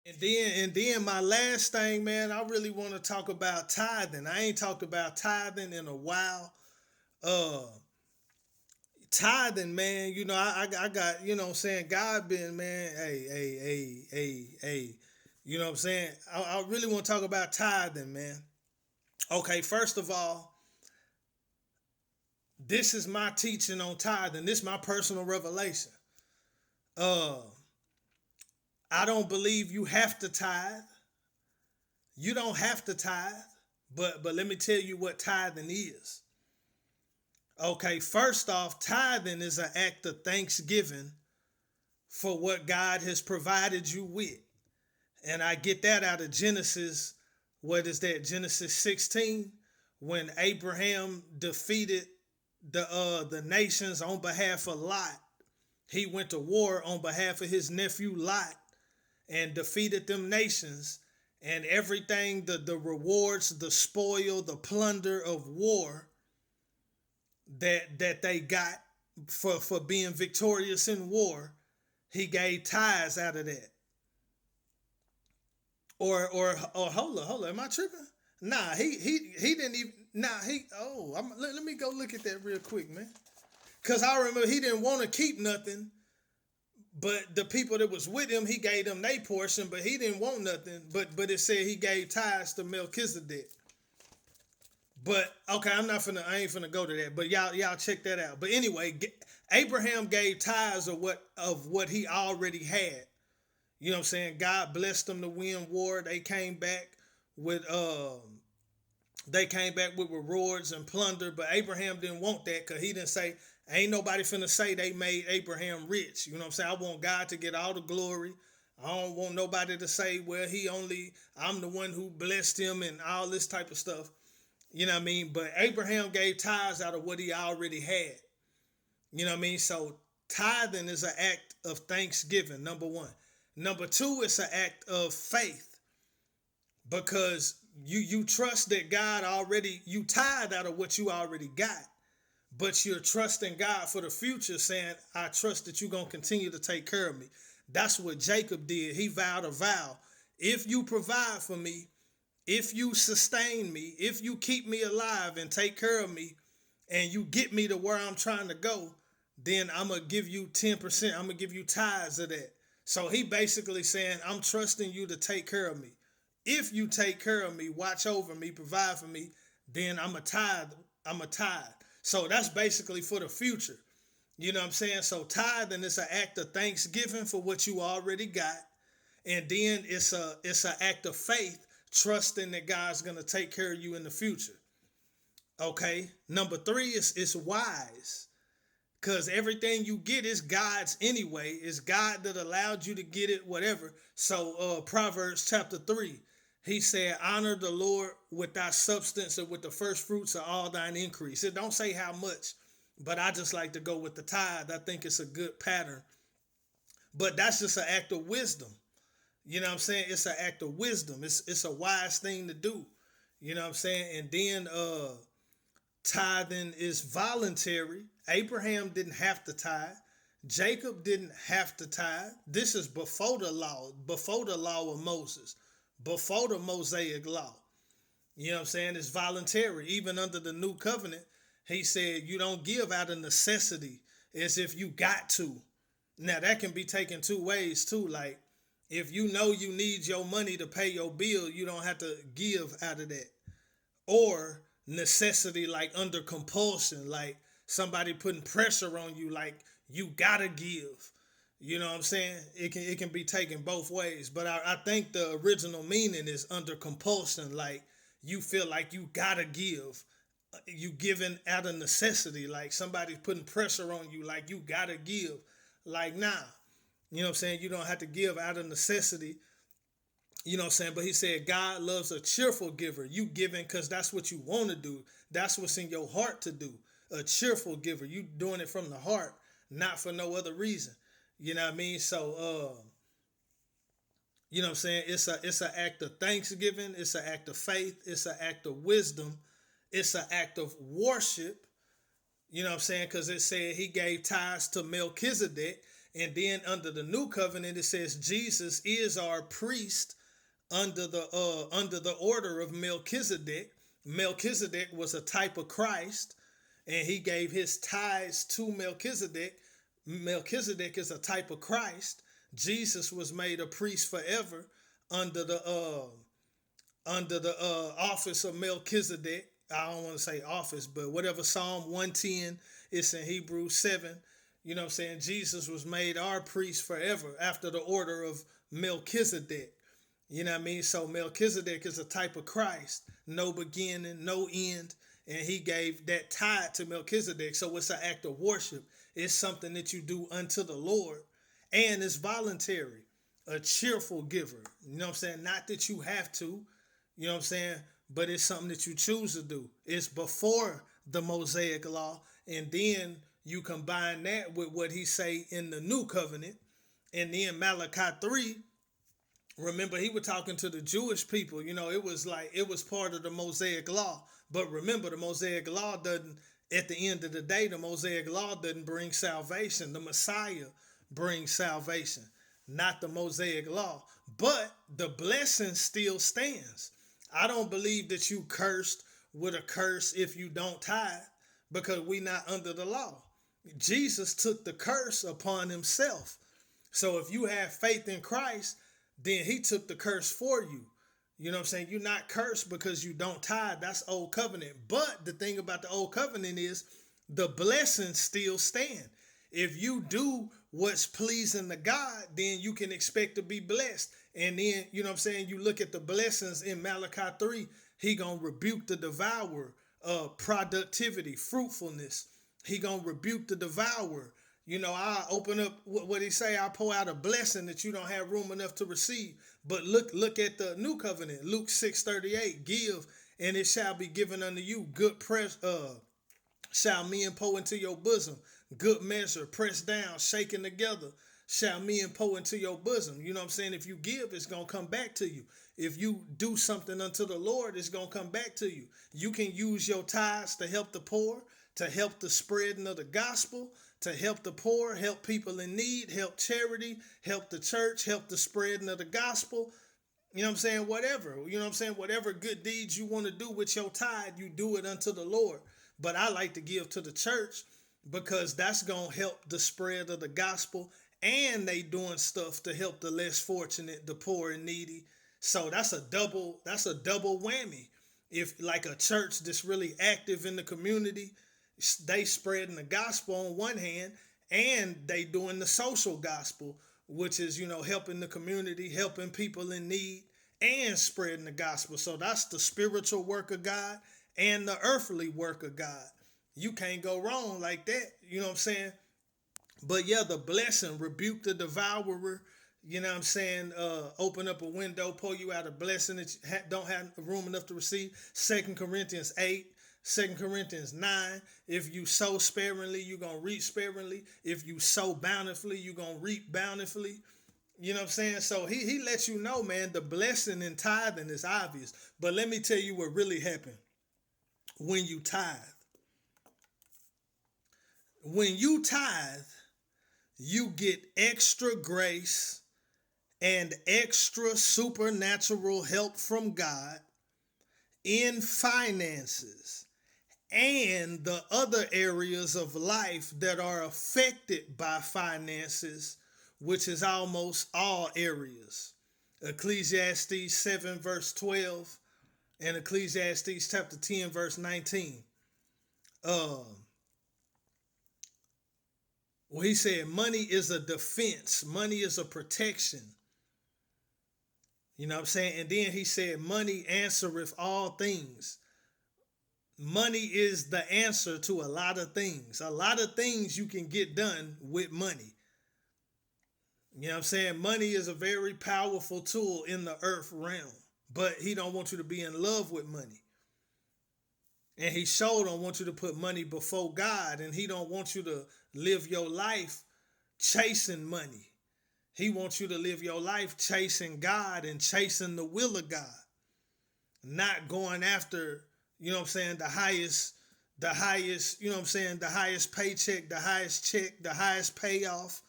And then my last thing, man, I really want to talk about tithing. I ain't talked about tithing in a while. Uh Tithing, man, I got, what I'm saying, God been, man, hey. You know what I'm saying? I really want to talk about tithing, man. Okay, first of all, this is my teaching on tithing. This is my personal revelation. Uh I don't believe you have to tithe. You don't have to tithe, but let me tell you what tithing is. Okay, first off, tithing is an act of thanksgiving for what God has provided you with. And I get that out of Genesis. What is that? Genesis 16, when Abraham defeated the nations on behalf of Lot. He went to war on behalf of his nephew Lot and defeated them nations, and everything, the rewards, the spoil, the plunder of war that they got for being victorious in war, he gave tithes out of that. Or hold on, am I tripping? Nah, he didn't even. Nah, he. Oh, let me go look at that real quick, man. Cause I remember he didn't want to keep nothing, but the people that was with him, he gave them their portion, but he didn't want nothing. But it said he gave tithes to Melchizedek. But okay, I ain't finna go to that. But y'all check that out. But anyway, Abraham gave tithes of what he already had. You know what I'm saying? God blessed them to win war. With they came back with rewards and plunder, but Abraham didn't want that because he didn't say, ain't nobody finna say they made Abraham rich. You know what I'm saying? I want God to get all the glory. I don't want nobody to say, well, I'm the one who blessed him and all this type of stuff. You know what I mean? But Abraham gave tithes out of what he already had. You know what I mean? So tithing is an act of thanksgiving, number one. Number two, it's an act of faith because you trust that God already, you tithe out of what you already got, but you're trusting God for the future, saying, I trust that you're going to continue to take care of me. That's what Jacob did. He vowed a vow. If you provide for me, if you sustain me, if you keep me alive and take care of me, and you get me to where I'm trying to go, then I'm going to give you 10%. I'm going to give you tithes of that. So he basically saying, I'm trusting you to take care of me. If you take care of me, watch over me, provide for me, then I'm a tithe. I'm a tithe. So that's basically for the future. You know what I'm saying? So tithing is an act of thanksgiving for what you already got. And then it's an act of faith, trusting that God's gonna take care of you in the future. Okay. Number three is it's wise. Cause everything you get is God's anyway. It's God that allowed you to get it, whatever. So Proverbs chapter 3, he said, honor the Lord with thy substance and with the first fruits of all thine increase. It don't say how much, but I just like to go with the tithe. I think it's a good pattern. But that's just an act of wisdom. You know what I'm saying? It's an act of wisdom. It's a wise thing to do. You know what I'm saying? And then tithing is voluntary. Abraham didn't have to tithe. Jacob didn't have to tithe. This is before the law of Moses, before the Mosaic law. You know what I'm saying? It's voluntary. Even under the new covenant, he said you don't give out of necessity as if you got to. Now that can be taken two ways too. Like if you know you need your money to pay your bill, you don't have to give out of that. Or necessity, like under compulsion, like somebody putting pressure on you, like you gotta give. You know what I'm saying? It can be taken both ways, but I think the original meaning is under compulsion, like you feel like you gotta give. You giving out of necessity, like somebody's putting pressure on you, like you gotta give. Like nah, you know what I'm saying? You don't have to give out of necessity. You know what I'm saying? But he said God loves a cheerful giver. You giving because that's what you want to do. That's what's in your heart to do. A cheerful giver. You doing it from the heart, not for no other reason. You know what I mean? So you know what I'm saying? It's an act of thanksgiving, it's an act of faith, it's an act of wisdom, it's an act of worship. You know what I'm saying? Because it said he gave tithes to Melchizedek. And then under the new covenant, it says Jesus is our priest under the order of Melchizedek. Melchizedek was a type of Christ, and he gave his tithes to Melchizedek. Melchizedek is a type of Christ. Jesus was made a priest forever under the office of Melchizedek. I don't want to say office, but whatever Psalm 110, it's in Hebrews 7. You know what I'm saying? Jesus was made our priest forever after the order of Melchizedek. You know what I mean? So Melchizedek is a type of Christ, no beginning, no end. And he gave that tithe to Melchizedek. So it's an act of worship. It's something that you do unto the Lord. And it's voluntary, a cheerful giver. You know what I'm saying? Not that you have to, you know what I'm saying? But it's something that you choose to do. It's before the Mosaic law. And then you combine that with what he say in the new covenant. And then Malachi 3, remember, he was talking to the Jewish people. You know, it was part of the Mosaic law. But remember, the Mosaic law doesn't, at the end of the day, the Mosaic law doesn't bring salvation. The Messiah brings salvation, not the Mosaic law. But the blessing still stands. I don't believe that you cursed with a curse if you don't tithe, because we not under the law. Jesus took the curse upon himself. So if you have faith in Christ, then he took the curse for you. You know what I'm saying? You're not cursed because you don't tithe. That's old covenant. But the thing about the old covenant is the blessings still stand. If you do what's pleasing to God, then you can expect to be blessed. And then, you know what I'm saying, you look at the blessings in Malachi 3, he going to rebuke the devourer, productivity, fruitfulness. He going to rebuke the devourer. You know, I open up what he say, I pour out a blessing that you don't have room enough to receive. But look at the new covenant, Luke 6:38, give and it shall be given unto you. Good press shall men pour into your bosom. Good measure, pressed down, shaken together, shall men pour into your bosom. You know what I'm saying? If you give, it's going to come back to you. If you do something unto the Lord, it's going to come back to you. You can use your tithes to help the poor, to help the spreading of the gospel, to help the poor, help people in need, help charity, help the church, help the spreading of the gospel. You know what I'm saying? Whatever. You know what I'm saying? Whatever good deeds you want to do with your tithe, you do it unto the Lord. But I like to give to the church because that's going to help the spread of the gospel, and they doing stuff to help the less fortunate, the poor and needy. So that's a double whammy. If like a church that's really active in the community, they spreading the gospel on one hand, and they doing the social gospel, which is, you know, helping the community, helping people in need, and spreading the gospel. So that's the spiritual work of God and the earthly work of God. You can't go wrong like that. You know what I'm saying? But yeah, the blessing, rebuke the devourer. You know what I'm saying? Open up a window, pour you out a blessing that you don't have room enough to receive. 2 Corinthians 8. 2 Corinthians 9, if you sow sparingly, you're going to reap sparingly. If you sow bountifully, you're going to reap bountifully. You know what I'm saying? So he lets you know, man, the blessing in tithing is obvious. But let me tell you what really happened when you tithe. When you tithe, you get extra grace and extra supernatural help from God in finances and the other areas of life that are affected by finances, which is almost all areas. Ecclesiastes 7 verse 12 and Ecclesiastes chapter 10 verse 19. Well, he said money is a defense. Money is a protection. You know what I'm saying? And then he said money answereth all things. Money is the answer to a lot of things. A lot of things you can get done with money. You know what I'm saying? Money is a very powerful tool in the earth realm. But he don't want you to be in love with money. And he sure don't want you to put money before God. And he don't want you to live your life chasing money. He wants you to live your life chasing God and chasing the will of God. Not going after, you know what I'm saying, the highest, you know what I'm saying, the highest paycheck, the highest check, the highest payoff.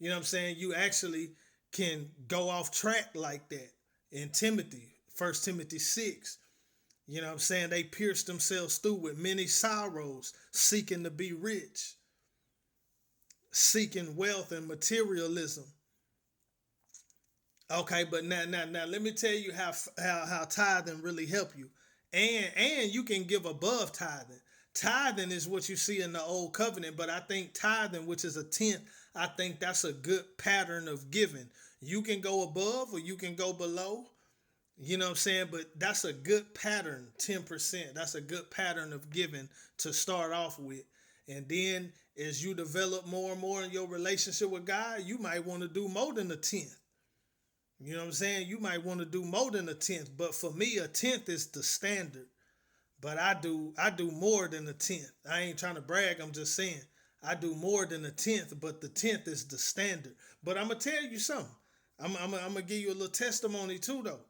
You know what I'm saying? You actually can go off track like that. In Timothy, 1 Timothy 6, you know what I'm saying? They pierced themselves through with many sorrows, seeking to be rich, seeking wealth and materialism. Okay, but now let me tell you how tithing really help you. And you can give above tithing. Tithing is what you see in the old covenant, but I think tithing, which is a tenth, I think that's a good pattern of giving. You can go above or you can go below. You know what I'm saying? But that's a good pattern, 10%. That's a good pattern of giving to start off with. And then as you develop more and more in your relationship with God, you might want to do more than a tenth. You know what I'm saying? You might want to do more than a tenth. But for me, a tenth is the standard. But I do more than a tenth. I ain't trying to brag, I'm just saying. I do more than a tenth, but the tenth is the standard. But I'm gonna tell you something. I'm gonna give you a little testimony too, though.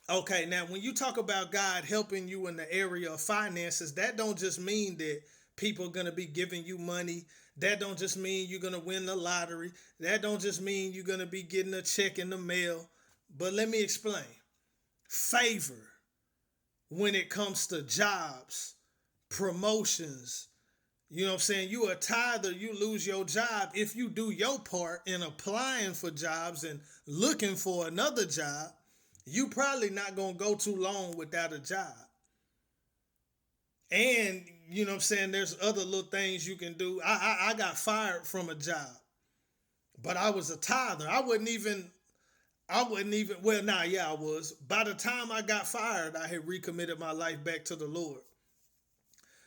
Okay, now when you talk about God helping you in the area of finances, that don't just mean that people are gonna be giving you money. That don't just mean you're gonna win the lottery. That don't just mean you're gonna be getting a check in the mail. But let me explain. Favor when it comes to jobs, promotions. You know what I'm saying? You a tither, you lose your job if you do your part in applying for jobs and looking for another job. You probably not gonna go too long without a job. And you know what I'm saying, there's other little things you can do. I got fired from a job, but I was a tither. I wasn't even well, nah, yeah, I was. By the time I got fired, I had recommitted my life back to the Lord.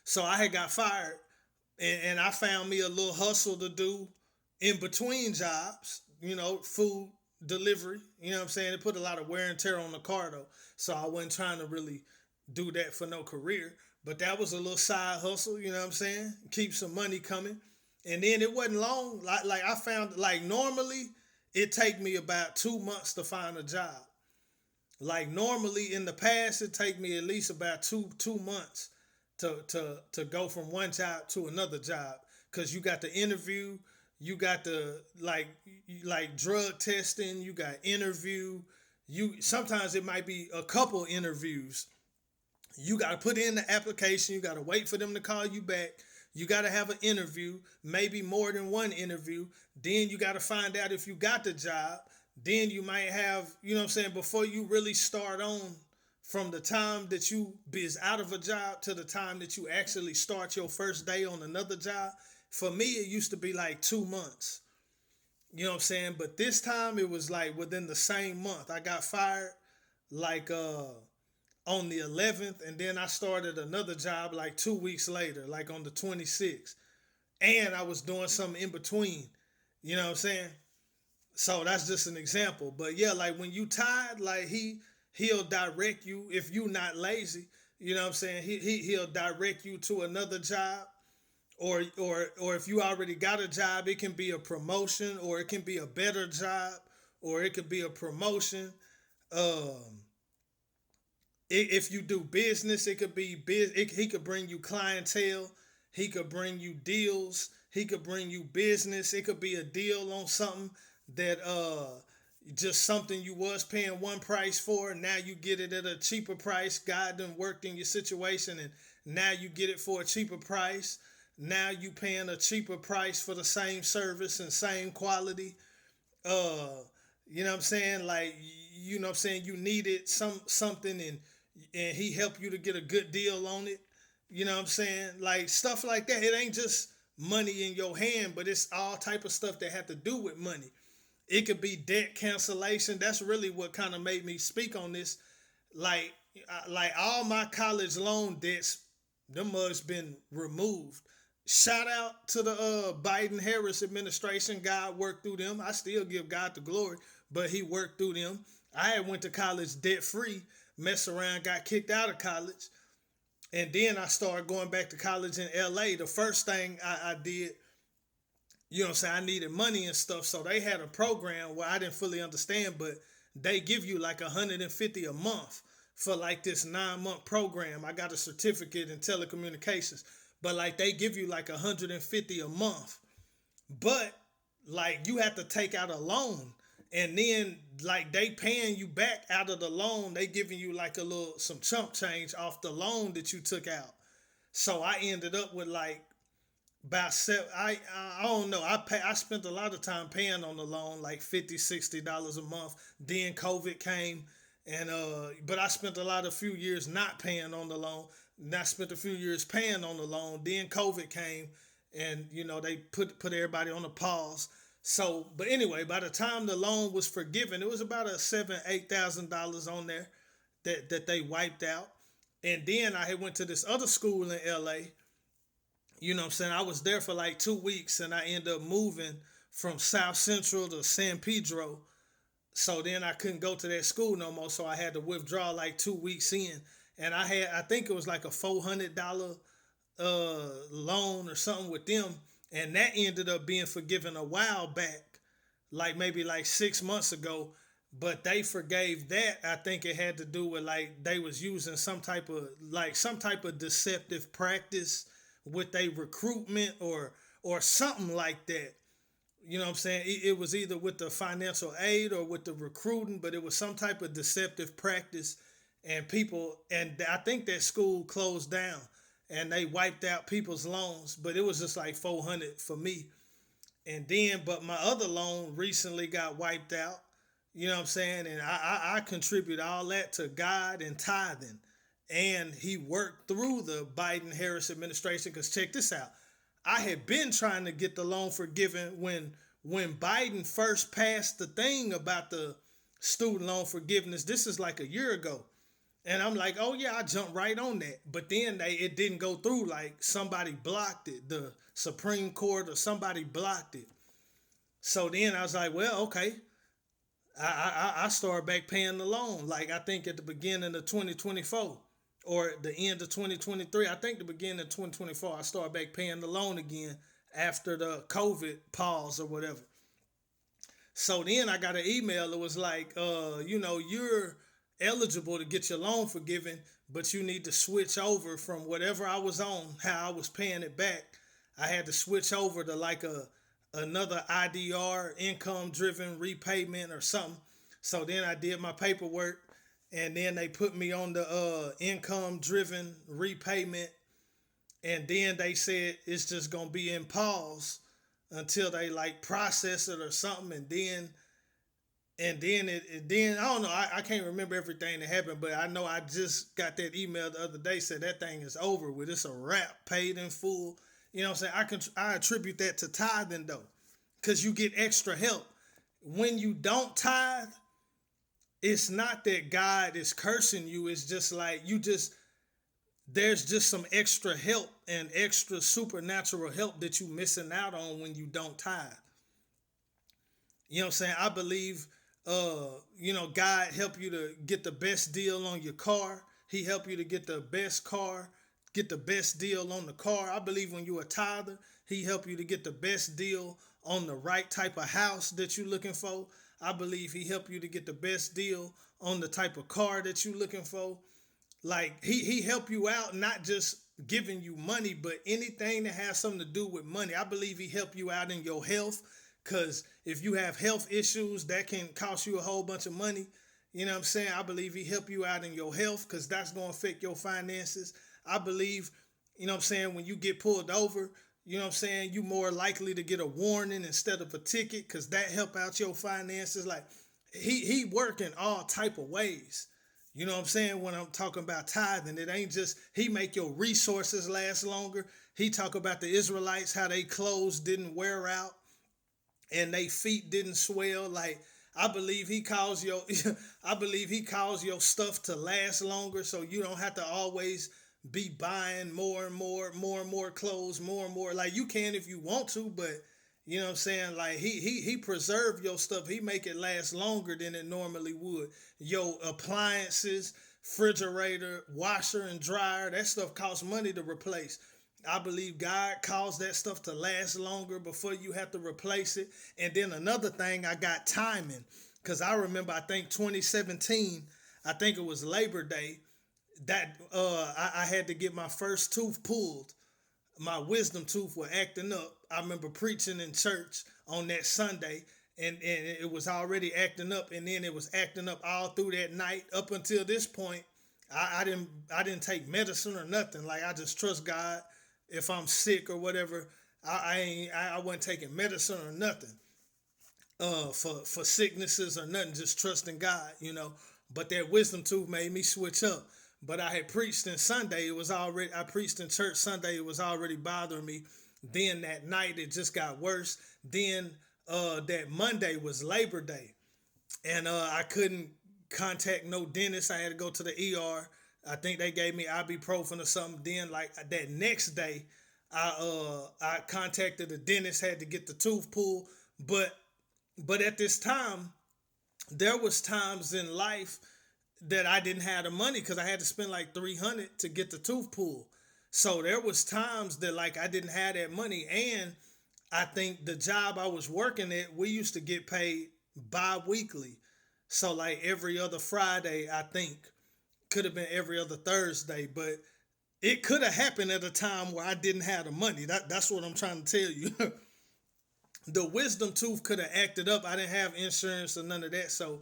So I had got fired, and I found me a little hustle to do in between jobs, food delivery. You know what I'm saying? It put a lot of wear and tear on the car though. So I wasn't trying to really do that for no career. But that was a little side hustle, you know what I'm saying? Keep some money coming. And then it wasn't long. Like I found like normally it take me about 2 months to find a job. Like normally in the past it take me at least about two months to go from one job to another job, because you got the interview, you got the like drug testing, you got interview, you sometimes it might be a couple interviews. You got to put in the application, you got to wait for them to call you back, you got to have an interview, maybe more than one interview, then you got to find out if you got the job, then you might have, you know what I'm saying, before you really start on, from the time that you is out of a job to the time that you actually start your first day on another job. For me, it used to be like 2 months. You know what I'm saying? But this time it was like within the same month. I got fired like on the 11th, and then I started another job like 2 weeks later, like on the 26th. And I was doing something in between. You know what I'm saying? So that's just an example. But yeah, like when you tired, like he'll direct you if you not lazy. You know what I'm saying? He'll direct you to another job, or if you already got a job, it can be a promotion, or it can be a better job, or it could be a promotion. Um, if you do business, it could be he could bring you clientele. He could bring you deals. He could bring you business. It could be a deal on something that just something you was paying one price for. Now you get it at a cheaper price. God done worked in your situation, and now you get it for a cheaper price. Now you paying a cheaper price for the same service and same quality. Uh, you know what I'm saying? Like, you know what I'm saying? You needed something, and he helped you to get a good deal on it. You know what I'm saying? Like stuff like that. It ain't just money in your hand, but it's all type of stuff that have to do with money. It could be debt cancellation. That's really what kind of made me speak on this. Like, like all my college loan debts, them mugs been removed. Shout out to the Biden Harris administration. God worked through them. I still give God the glory, but he worked through them. I had went to college debt free, messed around, got kicked out of college, and then I started going back to college in LA. The first thing I did, you know what I'm saying, I needed money and stuff. So they had a program where I didn't fully understand, but they give you like 150 a month for like this 9 month program. I got a certificate in telecommunications, but like they give you like 150 a month. But like you have to take out a loan, and then like they paying you back out of the loan. They giving you like a little some chump change off the loan that you took out. So I ended up with like about seven. I don't know. I spent a lot of time paying on the loan, like $50-$60 a month. Then COVID came, and but I spent a few years not paying on the loan. And I spent a few years paying on the loan. Then COVID came, and they put everybody on a pause. So, but anyway, by the time the loan was forgiven, it was about a $7,000-$8,000 on there that they wiped out. And then I had went to this other school in LA. You know what I'm saying? I was there for like 2 weeks, and I ended up moving from South Central to San Pedro. So then I couldn't go to that school no more. So I had to withdraw like 2 weeks in. And I think it was like a $400 loan or something with them. And that ended up being forgiven a while back, like maybe like 6 months ago. But they forgave that. I think it had to do with like they was using some type of deceptive practice with a recruitment or something like that. You know what I'm saying? It was either with the financial aid or with the recruiting, but it was some type of deceptive practice. And I think that school closed down and they wiped out people's loans, but it was just like 400 for me. And then, but my other loan recently got wiped out. You know what I'm saying? And I contribute all that to God and tithing. And he worked through the Biden Harris administration. Because check this out. I had been trying to get the loan forgiven when Biden first passed the thing about the student loan forgiveness. This is like a year ago. And I'm like, oh yeah, I jumped right on that. But then it didn't go through. Like somebody blocked it. The Supreme Court or somebody blocked it. So then I was like, well, okay. I started back paying the loan. Like I think at the beginning of 2024 or the end of 2023. I think the beginning of 2024, I started back paying the loan again after the COVID pause or whatever. So then I got an email that was like, you're eligible to get your loan forgiven, but you need to switch over from whatever I was on, how I was paying it back. I had to switch over to like another IDR, income driven repayment or something. So then I did my paperwork, and then they put me on the income driven repayment, and then they said it's just gonna be in pause until they like process it or something, and then I don't know. I can't remember everything that happened, but I know I just got that email the other day said that thing is over with. It's a wrap, paid in full. You know what I'm saying? I attribute that to tithing though, because you get extra help when you don't tithe. It's not that God is cursing you. It's just like there's just some extra help and extra supernatural help that you missing out on when you don't tithe. You know what I'm saying? I believe, God help you to get the best deal on your car. He help you to get the best car, get the best deal on the car. I believe when you a tither, he help you to get the best deal on the right type of house that you're looking for. I believe he help you to get the best deal on the type of car that you're looking for. Like he help you out, not just giving you money, but anything that has something to do with money. I believe he help you out in your health, because if you have health issues, that can cost you a whole bunch of money. You know what I'm saying? I believe he help you out in your health, because that's going to affect your finances. I believe, you know what I'm saying, when you get pulled over, you know what I'm saying, you more likely to get a warning instead of a ticket, because that help out your finances. Like he work in all type of ways. You know what I'm saying? When I'm talking about tithing, it ain't just he make your resources last longer. He talk about the Israelites, how they clothes didn't wear out and they feet didn't swell. Like I believe he calls your I believe he calls your stuff to last longer, so you don't have to always be buying more and more clothes, more and more. Like you can if you want to, but you know what I'm saying? Like he preserve your stuff. He make it last longer than it normally would. Your appliances, refrigerator, washer and dryer, that stuff costs money to replace. I believe God caused that stuff to last longer before you have to replace it. And then another thing, I got timing. Because I remember, I think 2017, I think it was Labor Day, that I had to get my first tooth pulled. my wisdom tooth were acting up. I remember preaching in church on that Sunday, and it was already acting up, and then it was acting up all through that night up until this point. I didn't take medicine or nothing. Like, I just trust God. If I'm sick or whatever, I wasn't taking medicine or nothing for sicknesses or nothing. Just trusting God, you know. But that wisdom tooth made me switch up. But I had preached in Sunday. It was already I preached in church Sunday. It was already bothering me. Then that night it just got worse. Then that Monday was Labor Day, and I couldn't contact no dentist. I had to go to the ER. I think they gave me ibuprofen or something. Then like that next day, I contacted the dentist. Had to get the tooth pulled, but at this time there was times in life that I didn't have the money because I had to spend like 300 to get the tooth pulled. So there was times that like I didn't have that money, and I think the job I was working at, we used to get paid bi-weekly. So like every other Friday, I think could have been every other Thursday, but it could have happened at a time where I didn't have the money. That's what I'm trying to tell you. The wisdom tooth could have acted up. I didn't have insurance or none of that, so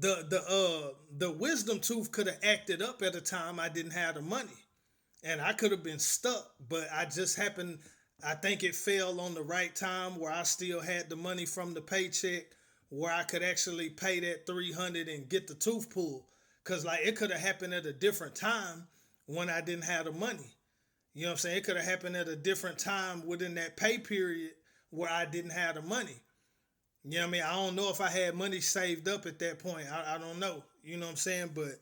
the wisdom tooth could have acted up at a time I didn't have the money, and I could have been stuck. But I just happened. I think it fell on the right time where I still had the money from the paycheck, where I could actually pay that 300 and get the tooth pulled. Cause like it could have happened at a different time when I didn't have the money. You know what I'm saying? It could have happened at a different time within that pay period where I didn't have the money. You know what I mean? I don't know if I had money saved up at that point. I don't know. You know what I'm saying? But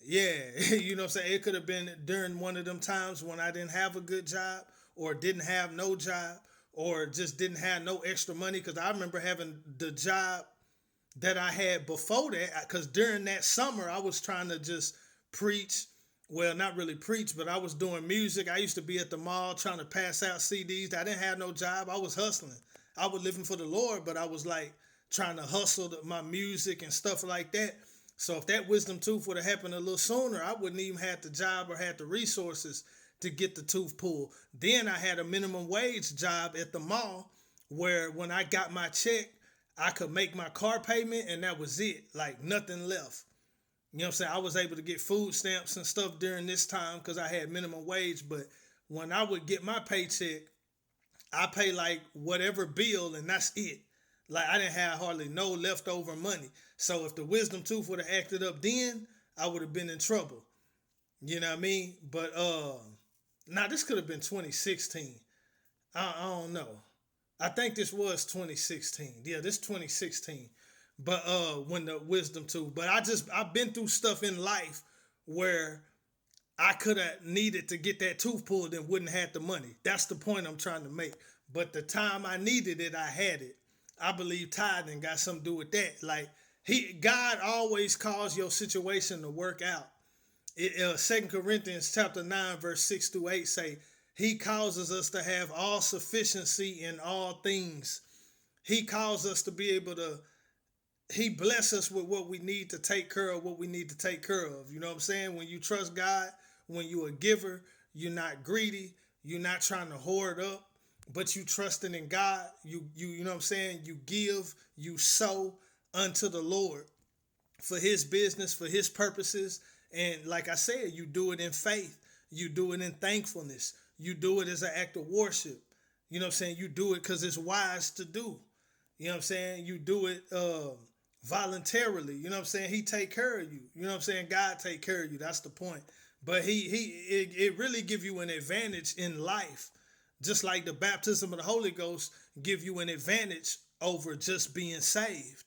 yeah, you know what I'm saying? It could have been during one of them times when I didn't have a good job or didn't have no job or just didn't have no extra money. Because I remember having the job that I had before that, because during that summer I was trying to just preach. Well, not really preach, but I was doing music. I used to be at the mall trying to pass out CDs. I didn't have no job. I was hustling. I was living for the Lord, but I was like trying to hustle my music and stuff like that. So if that wisdom tooth would have happened a little sooner, I wouldn't even have the job or had the resources to get the tooth pulled. Then I had a minimum wage job at the mall where when I got my check, I could make my car payment and that was it. Like nothing left. You know what I'm saying? I was able to get food stamps and stuff during this time because I had minimum wage. But when I would get my paycheck, I pay like whatever bill and that's it. Like I didn't have hardly no leftover money. So if the wisdom tooth would have acted up then, I would have been in trouble. You know what I mean? But now this could have been 2016. I don't know. I think this was 2016. Yeah, this 2016. But when the wisdom tooth. But I've been through stuff in life where I could have needed to get that tooth pulled and wouldn't have the money. That's the point I'm trying to make. But the time I needed it, I had it. I believe tithing got something to do with that. Like God always calls your situation to work out. 2 Corinthians chapter 9, verse 6 through 8 say, he causes us to have all sufficiency in all things. He calls us to be able to, he bless us with what we need to take care of, what we need to take care of. You know what I'm saying? When you trust God, when you're a giver, you're not greedy, you're not trying to hoard up, but you trusting in God. You know what I'm saying? You give, you sow unto the Lord for his business, for his purposes. And like I said, you do it in faith. You do it in thankfulness. You do it as an act of worship. You know what I'm saying? You do it because it's wise to do. You know what I'm saying? You do it voluntarily. You know what I'm saying? He take care of you. You know what I'm saying? God take care of you. That's the point. But it really give you an advantage in life. Just like the baptism of the Holy Ghost give you an advantage over just being saved.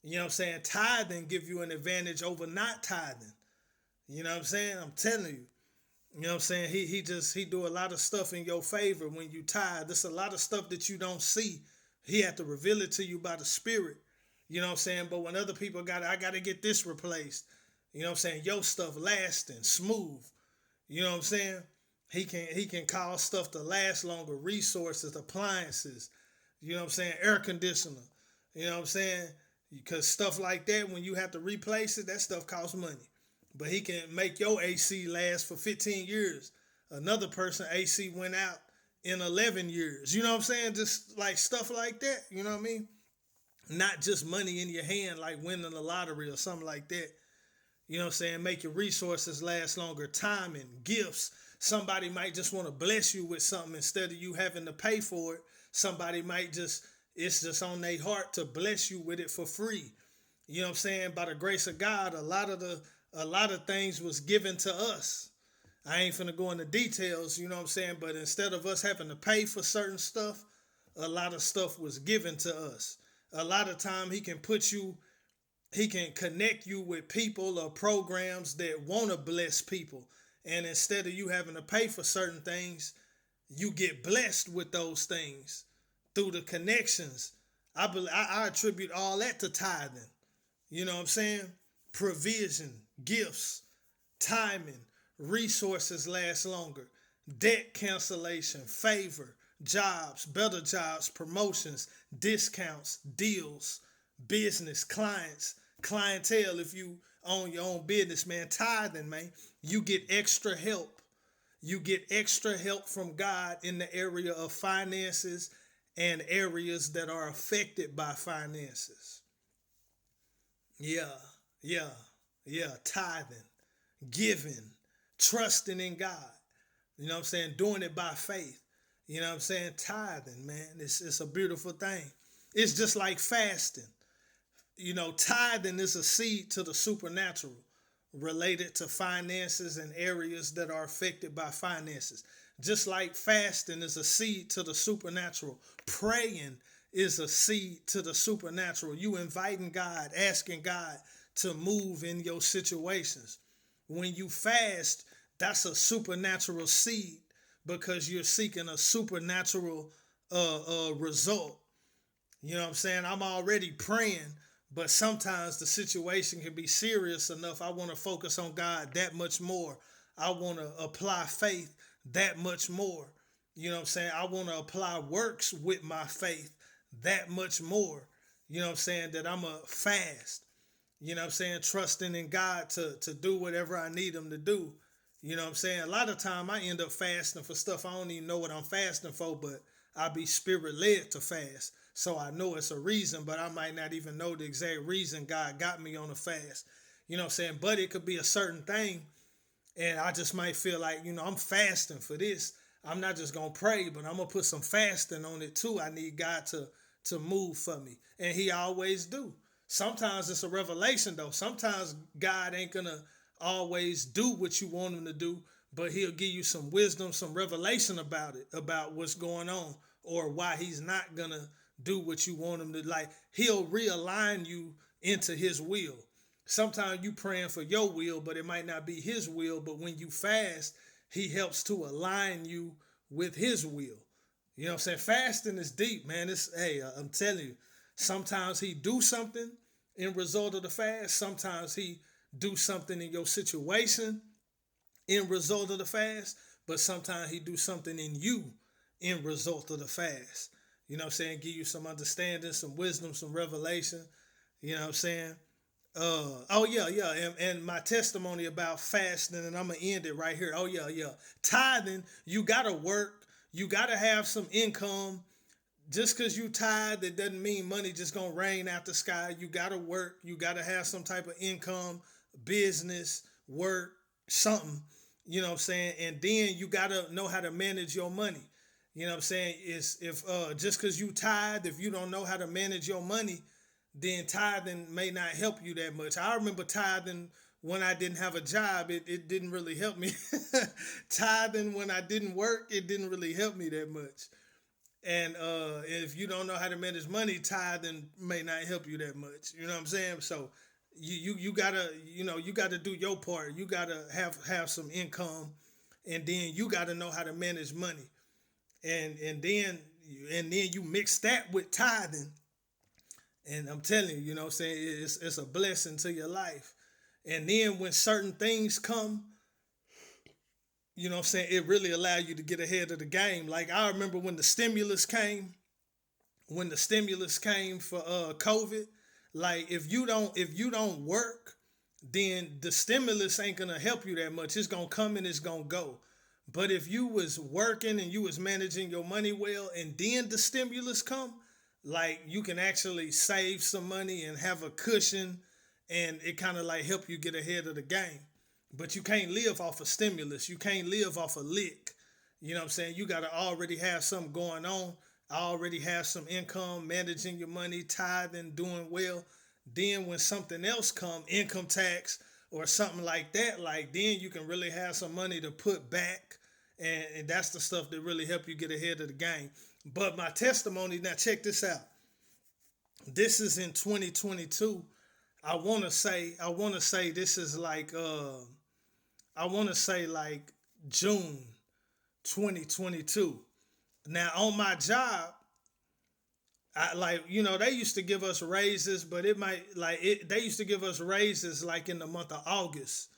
You know what I'm saying? Tithing give you an advantage over not tithing. You know what I'm saying? I'm telling you. You know what I'm saying? He do a lot of stuff in your favor when you tithe. There's a lot of stuff that you don't see. He had to reveal it to you by the Spirit. You know what I'm saying? But when other people I got to get this replaced. You know what I'm saying? Your stuff lasting, smooth. You know what I'm saying? He can cause stuff to last longer, resources, appliances. You know what I'm saying? Air conditioner. You know what I'm saying? Because stuff like that, when you have to replace it, that stuff costs money. But he can make your AC last for 15 years Another person AC went out in 11 years. You know what I'm saying? Just like stuff like that. You know what I mean? Not just money in your hand like winning the lottery or something like that. You know what I'm saying? Make your resources last longer. Timing, gifts. Somebody might just want to bless you with something instead of you having to pay for it. Somebody might just, it's just on their heart to bless you with it for free. You know what I'm saying? By the grace of God, a lot of things was given to us. I ain't finna go into details, you know what I'm saying? But instead of us having to pay for certain stuff, a lot of stuff was given to us. A lot of time he can connect you with people or programs that want to bless people. And instead of you having to pay for certain things, you get blessed with those things through the connections. I attribute all that to tithing. You know what I'm saying? Provision, gifts, timing, resources last longer, debt cancellation, favor, jobs, better jobs, promotions, discounts, deals, business, clients, clientele. If you own your own business, man, tithing, man, you get extra help. You get extra help from God in the area of finances and areas that are affected by finances. Yeah, yeah, yeah. Tithing, giving, trusting in God. You know what I'm saying? Doing it by faith. You know what I'm saying? Tithing, man. It's a beautiful thing. It's just like fasting. You know, tithing is a seed to the supernatural related to finances and areas that are affected by finances. Just like fasting is a seed to the supernatural, praying is a seed to the supernatural. You inviting God, asking God to move in your situations. When you fast, that's a supernatural seed because you're seeking a supernatural result. You know what I'm saying? I'm already praying, but sometimes the situation can be serious enough. I want to focus on God that much more. I want to apply faith that much more. You know what I'm saying? I want to apply works with my faith that much more. You know what I'm saying? That I'm a fast. You know what I'm saying? Trusting in God to do whatever I need him to do. You know what I'm saying? A lot of time I end up fasting for stuff I don't even know what I'm fasting for, but I be spirit led to fast. So I know it's a reason, but I might not even know the exact reason God got me on a fast. You know what I'm saying? But it could be a certain thing, and I just might feel like, I'm fasting for this. I'm not just gonna pray, but I'm gonna put some fasting on it too. I need God to move for me. And he always do. Sometimes it's a revelation though. Sometimes God ain't gonna always do what you want him to do, but he'll give you some wisdom, some revelation about it, about what's going on, or why he's not gonna do what you want him to. Like, he'll realign you into his will. Sometimes you praying for your will, but it might not be his will. But when you fast, he helps to align you with his will. You know what I'm saying? Fasting is deep, man. I'm telling you, sometimes he do something in result of the fast. Sometimes he do something in your situation in result of the fast. But sometimes he do something in you in result of the fast. You know what I'm saying? Give you some understanding, some wisdom, some revelation. You know what I'm saying? Yeah. And my testimony about fasting, and I'm gonna end it right here. Oh yeah. Tithing, you gotta work, you gotta have some income. Just because you tithe, it doesn't mean money just gonna rain out the sky. You gotta work, you gotta have some type of income, business, work, something. You know what I'm saying? And then you gotta know how to manage your money. You know what I'm saying? Is if just because you tithe, if you don't know how to manage your money, then tithing may not help you that much. I remember tithing when I didn't have a job. It didn't really help me. Tithing when I didn't work, it didn't really help me that much. And if you don't know how to manage money, tithing may not help you that much. You know what I'm saying? So you gotta you gotta do your part. You gotta have some income, and then you gotta know how to manage money, and then you mix that with tithing, and I'm telling you, you know what I'm saying, it's a blessing to your life. And then when certain things come, you know what I'm saying, it really allow you to get ahead of the game. Like, I remember when the stimulus came for COVID, like, if you don't work, then the stimulus ain't gonna help you that much. It's gonna come and it's gonna go. But if you was working and you was managing your money well, and then the stimulus come, like you can actually save some money and have a cushion, and it kind of like help you get ahead of the game. But you can't live off of stimulus. You can't live off a lick. You know what I'm saying? You got to already have something going on. Already have some income, managing your money, tithing, doing well. Then when something else come, income tax or something like that, like then you can really have some money to put back. And that's the stuff that really help you get ahead of the game. But my testimony, now check this out. This is in 2022. I want to say this is like I want to say like June 2022. Now on my job, I like they used to give us raises, but it might like it they used to give us raises like in the month of August.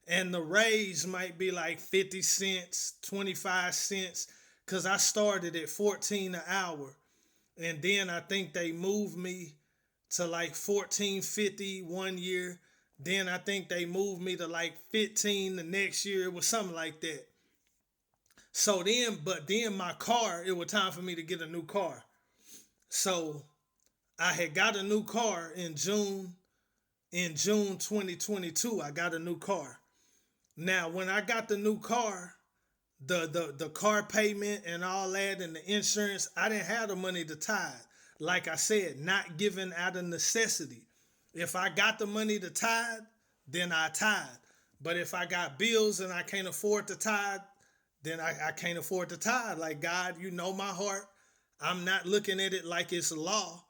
And the raise might be like 50 cents, 25 cents cuz I started at 14 an hour. And then I think they moved me to like 14.50 one year. Then I think they moved me to like 15 the next year. It was something like that. But then my car, it was time for me to get a new car. So I had got a new car in June. In June 2022, I got a new car. Now, when I got the new car, the car payment and all that and the insurance, I didn't have the money to tithe. Like I said, not given out of necessity. If I got the money to tithe, then I tithe. But if I got bills and I can't afford to tithe, then I can't afford to tithe. Like, God, you know my heart. I'm not looking at it like it's law.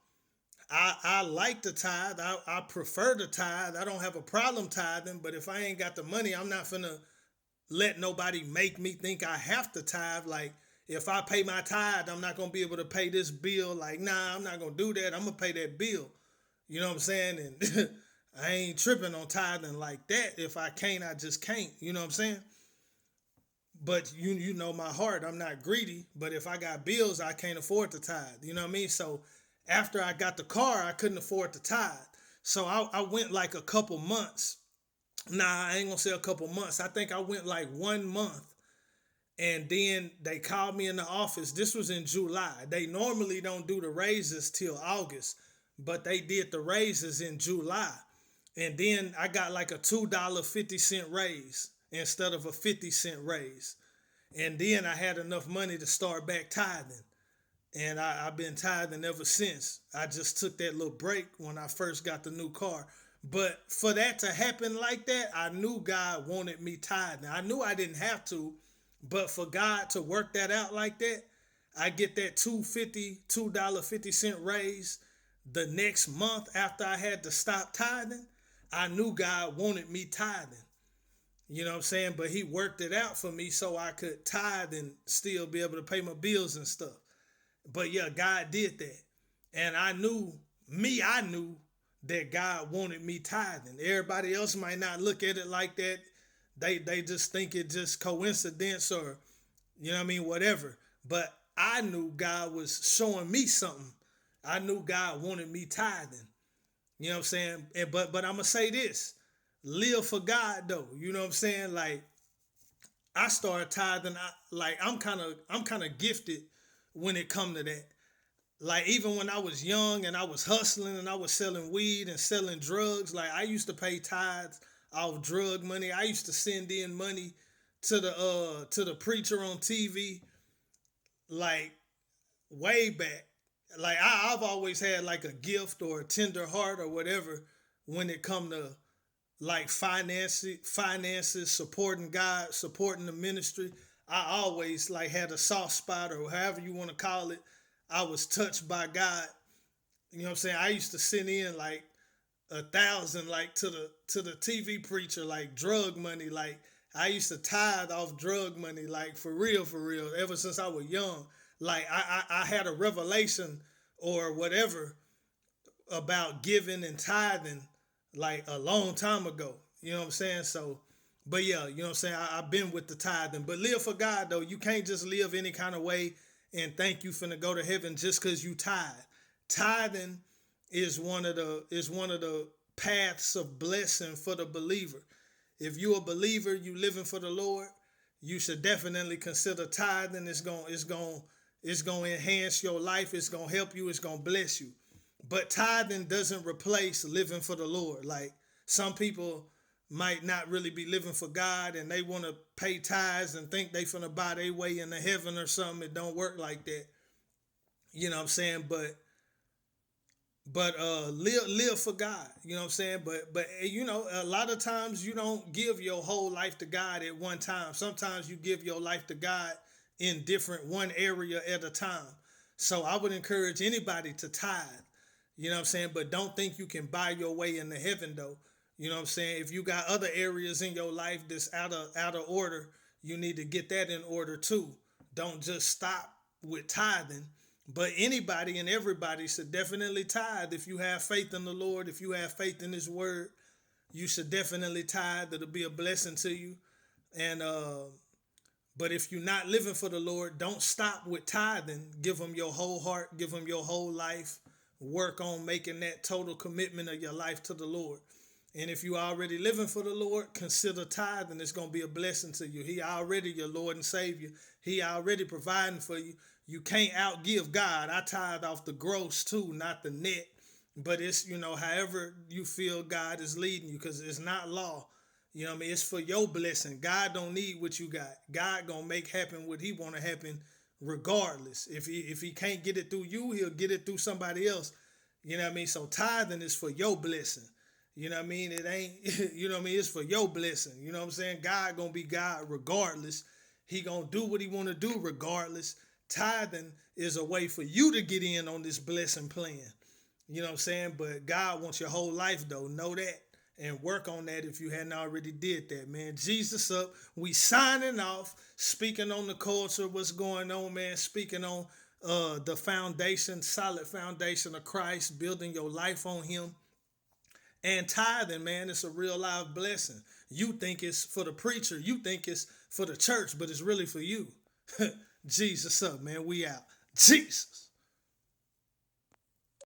I like to tithe. I prefer to tithe. I don't have a problem tithing. But if I ain't got the money, I'm not finna let nobody make me think I have to tithe. Like, if I pay my tithe, I'm not gonna be able to pay this bill. Like, nah, I'm not gonna do that. I'm gonna pay that bill. You know what I'm saying? And I ain't tripping on tithing like that. If I can't, I just can't. You know what I'm saying? But you know my heart. I'm not greedy. But if I got bills, I can't afford to tithe. You know what I mean? So after I got the car, I couldn't afford to tithe. So I went like a couple months. Nah, I ain't gonna say a couple months. I think I went like 1 month. And then they called me in the office. This was in July. They normally don't do the raises till August, but they did the raises in July. And then I got like a $2.50 raise instead of a 50-cent raise. And then I had enough money to start back tithing. And I've been tithing ever since. I just took that little break when I first got the new car. But for that to happen like that, I knew God wanted me tithing. I knew I didn't have to, but for God to work that out like that, I get that $2.50 raise the next month after I had to stop tithing. I knew God wanted me tithing. You know what I'm saying? But he worked it out for me so I could tithe and still be able to pay my bills and stuff. But yeah, God did that. And I knew that God wanted me tithing. Everybody else might not look at it like that. They just think it just coincidence or, you know what I mean, whatever. But I knew God was showing me something. I knew God wanted me tithing. You know what I'm saying? But I'm going to say this. Live for God though. You know what I'm saying? Like, I started tithing. I'm kind of gifted when it come to that. Like, even when I was young and I was hustling and I was selling weed and selling drugs, like I used to pay tithes off drug money. I used to send in money to the preacher on TV, like way back. Like I've always had like a gift or a tender heart or whatever when it come to like finances, supporting God, supporting the ministry. I always like had a soft spot or however you want to call it. I was touched by God. You know what I'm saying? I used to send in like 1,000 like to the TV preacher, like drug money. Like I used to tithe off drug money, like for real, ever since I was young. Like I had a revelation or whatever about giving and tithing like a long time ago. You know what I'm saying? So, but yeah, you know what I'm saying? I've been with the tithing. But live for God though. You can't just live any kind of way and think you finna go to heaven just because you tithe. Tithing is one of the paths of blessing for the believer. If you a believer, you living for the Lord, you should definitely consider tithing. It's going to enhance your life. It's going to help you. It's going to bless you. But tithing doesn't replace living for the Lord. Like, some people might not really be living for God, and they want to pay tithes and think they finna buy their way into heaven or something. It don't work like that. You know what I'm saying? But live for God. You know what I'm saying? But a lot of times you don't give your whole life to God at one time. Sometimes you give your life to God in different one area at a time. So I would encourage anybody to tithe. You know what I'm saying? But don't think you can buy your way into heaven though. You know what I'm saying? If you got other areas in your life that's out of order, you need to get that in order too. Don't just stop with tithing. But anybody and everybody should definitely tithe. If you have faith in the Lord, if you have faith in His word, you should definitely tithe. It'll be a blessing to you. And but if you're not living for the Lord, don't stop with tithing. Give Him your whole heart. Give Him your whole life. Work on making that total commitment of your life to the Lord. And if you already living for the Lord, consider tithing. It's going to be a blessing to you. He already your Lord and Savior. He already providing for you. You can't outgive God. I tithe off the gross too, not the net. But it's, however you feel God is leading you, because it's not law. You know what I mean? It's for your blessing. God don't need what you got. God going to make happen what He want to happen regardless. If he can't get it through you, He'll get it through somebody else. You know what I mean? So tithing is for your blessing. You know what I mean? It ain't, you know what I mean? It's for your blessing. You know what I'm saying? God gonna be God regardless. He gonna do what He want to do regardless. Tithing is a way for you to get in on this blessing plan. You know what I'm saying? But God wants your whole life though. Know that and work on that if you hadn't already did that, man. Jesus up. We signing off, speaking on the culture, what's going on, man. Speaking on the foundation, solid foundation of Christ, building your life on Him. And tithing, man, it's a real life blessing. You think it's for the preacher. You think it's for the church, but it's really for you. Jesus up, man. We out. Jesus.